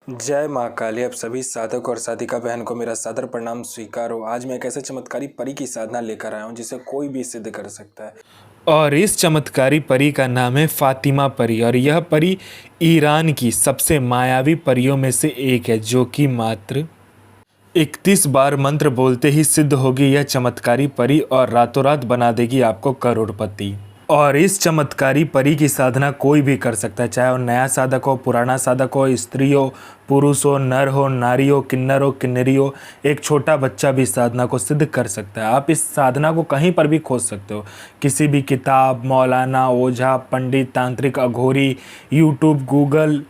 जय माँ काली। अब सभी साधक और साधिका बहन को मेरा सादर प्रणाम स्वीकार हो। आज मैं एक ऐसे चमत्कारी परी की साधना लेकर आया हूँ जिसे कोई भी सिद्ध कर सकता है। और इस चमत्कारी परी का नाम है फातिमा परी। और यह परी ईरान की सबसे मायावी परियों में से एक है, जो कि मात्र 31 बार मंत्र बोलते ही सिद्ध होगी यह चमत्कारी परी और रातों रात बना देगी आपको करोड़पति। और इस चमत्कारी परी की साधना कोई भी कर सकता है, चाहे वो नया साधक हो, पुराना साधक हो, स्त्री हो, पुरुष हो, नर हो, नारी हो, किन्नर हो, किन्नरी हो। एक छोटा बच्चा भी इस साधना को सिद्ध कर सकता है। आप इस साधना को कहीं पर भी खोज सकते हो, किसी भी किताब, मौलाना, ओझा, पंडित, तांत्रिक, अघोरी, यूट्यूब, गूगल,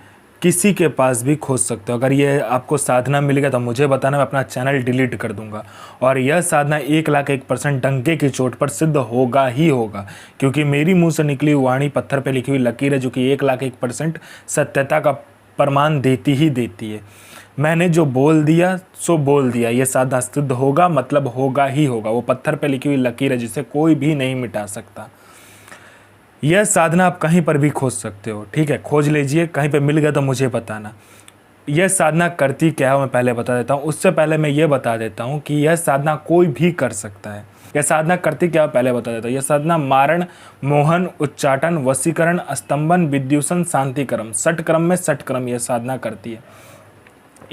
किसी के पास भी खोज सकते हो। अगर ये आपको साधना मिल गया तो मुझे बताना, मैं अपना चैनल डिलीट कर दूंगा। और यह साधना 1,01% डंके की चोट पर सिद्ध होगा ही होगा, क्योंकि मेरी मुंह से निकली वाणी पत्थर पे लिखी हुई लकीर है, जो कि 1,01% सत्यता का प्रमाण देती ही देती है। मैंने जो बोल दिया सो बोल दिया। यह साधना सिद्ध होगा मतलब होगा ही होगा। वो पत्थर पे लिखी हुई लकीर है जिसे कोई भी नहीं मिटा सकता। यह साधना आप कहीं पर भी खोज सकते हो, ठीक है, खोज लीजिए। कहीं पे मिल गया तो मुझे बताना। यह साधना करती क्या है मैं पहले बता देता हूँ। उससे पहले मैं ये बता देता हूँ कि यह साधना कोई भी कर सकता है। यह साधना करती क्या है पहले बता देता हूँ। यह साधना मारण, मोहन, उच्चाटन, वशीकरण, स्तंभन, विद्युषण, शांतिक्रम, षटक्रम में षटक्रम यह साधना करती है।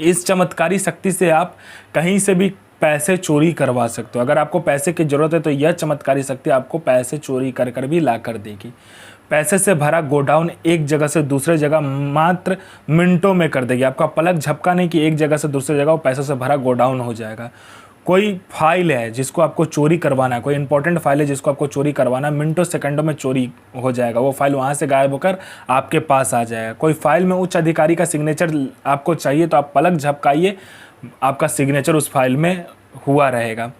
इस चमत्कारी शक्ति से आप कहीं से भी पैसे चोरी करवा सकते हो। अगर आपको पैसे की ज़रूरत है तो यह चमत्कारी शक्ति आपको पैसे चोरी कर कर भी ला कर देगी। पैसे से भरा गोडाउन एक जगह से दूसरे जगह मात्र मिनटों में कर देगी। आपका पलक झपका नहीं कि एक जगह से दूसरी जगह वो पैसों से भरा गोडाउन हो जाएगा। कोई फाइल है जिसको आपको चोरी करवाना है, कोई इंपॉर्टेंट फाइल है जिसको आपको चोरी करवाना है, मिनटों सेकंडों में चोरी हो जाएगा। वो फाइल वहाँ से गायब होकर आपके पास आ जाएगा। कोई फाइल में उच्च अधिकारी का सिग्नेचर आपको चाहिए तो आप पलक झपकाइए, आपका सिग्नेचर उस फाइल में हुआ रहेगा।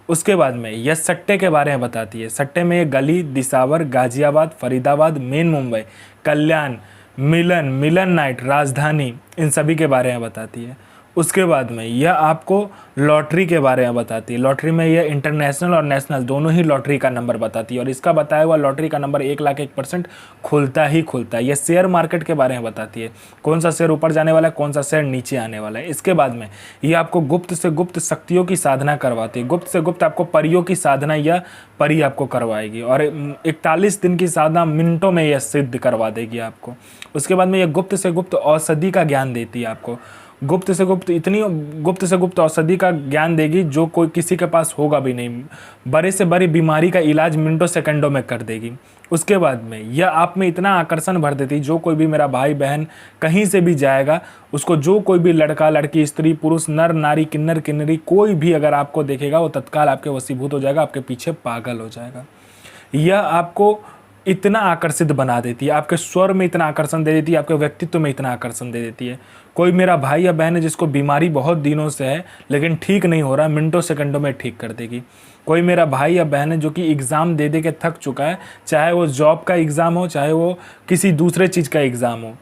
उसके बाद में यह सट्टे के बारे में बताती है। सट्टे में ये गली, दिसावर, गाजियाबाद, फरीदाबाद, मेन मुंबई, कल्याण, मिलन, मिलन नाइट, राजधानी, इन सभी के बारे में बताती है। उसके बाद में यह आपको लॉटरी के बारे में बताती है। लॉटरी में यह इंटरनेशनल और नेशनल दोनों ही लॉटरी का नंबर बताती है। और इसका बताया हुआ लॉटरी का नंबर 1,01% खुलता ही खुलता है। यह शेयर मार्केट के बारे में बताती है, कौन सा शेयर ऊपर जाने वाला है, कौन सा शेयर नीचे आने वाला है। इसके बाद में यह आपको गुप्त से गुप्त शक्तियों की साधना करवाती है। गुप्त से गुप्त आपको परियों की साधना यह परी आपको करवाएगी। और 41 दिन की साधना मिनटों में यह सिद्ध करवा देगी आपको। उसके बाद में यह गुप्त से गुप्त औषधि का ज्ञान देती है आपको। गुप्त से गुप्त इतनी गुप्त से गुप्त औषधि का ज्ञान देगी जो कोई किसी के पास होगा भी नहीं। बड़े से बड़ी बीमारी का इलाज मिनटों सेकंडों में कर देगी। उसके बाद में यह आप में इतना आकर्षण भर देती, जो कोई भी मेरा भाई बहन कहीं से भी जाएगा, उसको जो कोई भी लड़का लड़की, स्त्री पुरुष, नर नारी, किन्नर किन्नरी, कोई भी अगर आपको देखेगा वो तत्काल आपके वशीभूत हो जाएगा, आपके पीछे पागल हो जाएगा। यह आपको इतना आकर्षित बना देती है, आपके स्वर में इतना आकर्षण दे देती है, आपके व्यक्तित्व में इतना आकर्षण दे देती है। कोई मेरा भाई या बहन है जिसको बीमारी बहुत दिनों से है लेकिन ठीक नहीं हो रहा, मिनटों सेकंडों में ठीक कर देगी। कोई मेरा भाई या बहन है जो कि एग्ज़ाम दे दे के थक चुका है, चाहे वो जॉब का एग्ज़ाम हो, चाहे वो किसी दूसरे चीज़ का एग्ज़ाम हो,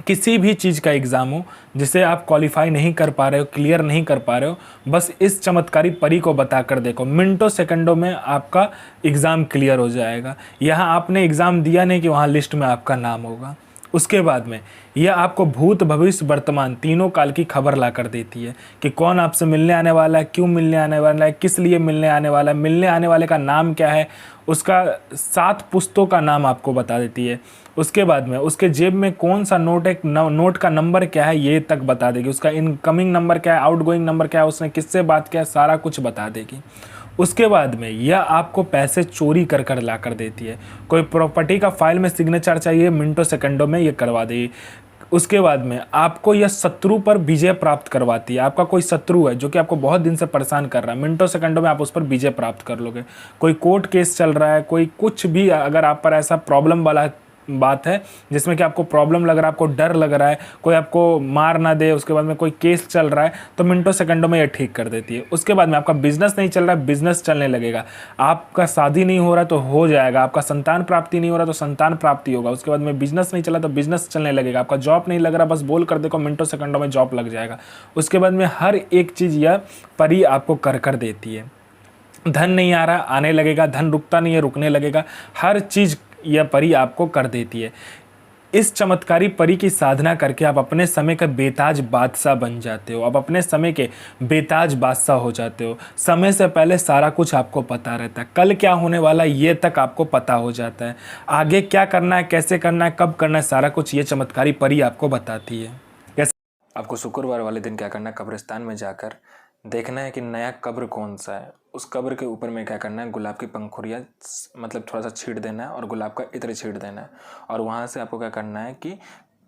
किसी भी चीज़ का एग्ज़ाम हो जिसे आप क्वालिफाई नहीं कर पा रहे हो, क्लियर नहीं कर पा रहे हो, बस इस चमत्कारी परी को बता कर देखो, मिनटों सेकंडों में आपका एग्ज़ाम क्लियर हो जाएगा। यहाँ आपने एग्ज़ाम दिया नहीं कि वहाँ लिस्ट में आपका नाम होगा। उसके बाद में यह आपको भूत, भविष्य, वर्तमान तीनों काल की खबर ला कर देती है कि कौन आपसे मिलने आने वाला है, क्यों मिलने आने वाला है, किस लिए मिलने आने वाला है, मिलने आने वाले का नाम क्या है, उसका 7 पुस्तों का नाम आपको बता देती है। उसके बाद में उसके जेब में कौन सा नोट है, नोट का नंबर क्या है ये तक बता देगी। उसका इनकमिंग नंबर क्या है, आउटगोइंग नंबर क्या है, उसने किससे बात किया है, सारा कुछ बता देगी। उसके बाद में यह आपको पैसे चोरी कर कर ला कर देती है। कोई प्रॉपर्टी का फाइल में सिग्नेचर चाहिए, मिनटों सेकंडों में ये करवा देगी। उसके बाद में आपको यह शत्रु पर विजय प्राप्त करवाती है। आपका कोई शत्रु है जो कि आपको बहुत दिन से परेशान कर रहा है, मिनटों सेकंडों में आप उस पर विजय प्राप्त कर लोगे। कोई कोर्ट केस चल रहा है, कोई कुछ भी अगर आप पर ऐसा प्रॉब्लम वाला बात है जिसमें कि आपको प्रॉब्लम लग रहा है, आपको डर लग रहा है, कोई आपको मार ना दे, उसके बाद में कोई केस चल रहा है, तो मिनटों सेकंडों में ये ठीक कर देती है। उसके बाद में आपका बिजनेस नहीं चल रहा है, बिजनेस चलने लगेगा। आपका शादी नहीं हो रहा तो हो जाएगा। आपका संतान प्राप्ति नहीं हो रहा तो संतान प्राप्ति होगा। उसके बाद में बिजनेस नहीं चला तो बिजनेस चलने लगेगा। आपका जॉब नहीं लग रहा, बस बोल कर देखो, मिनटों सेकंडों में जॉब लग जाएगा। उसके बाद में हर एक चीज़ यह परी आपको कर कर देती है। धन नहीं आ रहा, आने लगेगा। धन रुकता नहीं है, रुकने लगेगा। हर चीज़ यह परी आपको कर देती है। इस चमत्कारी परी की साधना करके आप अपने समय का बेताज बादशाह बन जाते हो। आप अपने समय के बेताज बादशाह हो जाते हो। समय से पहले सारा कुछ आपको पता रहता है। कल क्या होने वाला ये तक आपको पता हो जाता है। आगे क्या करना है, कैसे करना है, कब करना है, सारा कुछ ये चमत्कारी परी आपको बताती है। आपको शुक्रवार वाले दिन क्या करना है, कब्रिस्तान में जाकर देखना है कि नया कब्र कौन सा है। उस कब्र के ऊपर में क्या करना है, गुलाब की पंखुड़ियाँ मतलब थोड़ा सा छींट देना है और गुलाब का इत्र छींट देना है। और वहाँ से आपको क्या करना है कि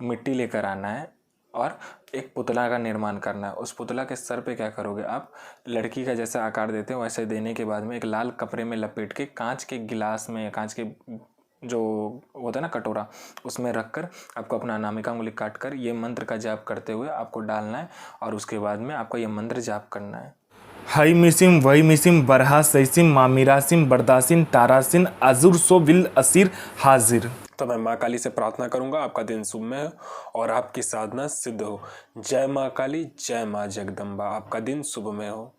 मिट्टी लेकर आना है और एक पुतला का निर्माण करना है। उस पुतला के सर पे क्या करोगे आप, लड़की का जैसा आकार देते हो वैसे देने के बाद में एक लाल कपड़े में लपेट के कांच के गिलास में, कांच के जो होता है ना कटोरा, उसमें रखकर आपको अपना अनामिका उंगली काट कर ये मंत्र का जाप करते हुए आपको डालना है। और उसके बाद में आपको ये मंत्र जाप करना है। हई मिसिम वही मिसिम बरहा सैसिम मामिरासिम बरदासिन तारासिन अजुर सो विल असीर हाजिर। तो मैं माँ काली से प्रार्थना करूंगा आपका दिन शुभ में हो और आपकी साधना सिद्ध हो। जय माँ काली, जय माँ जगदम्बा। आपका दिन शुभ में हो।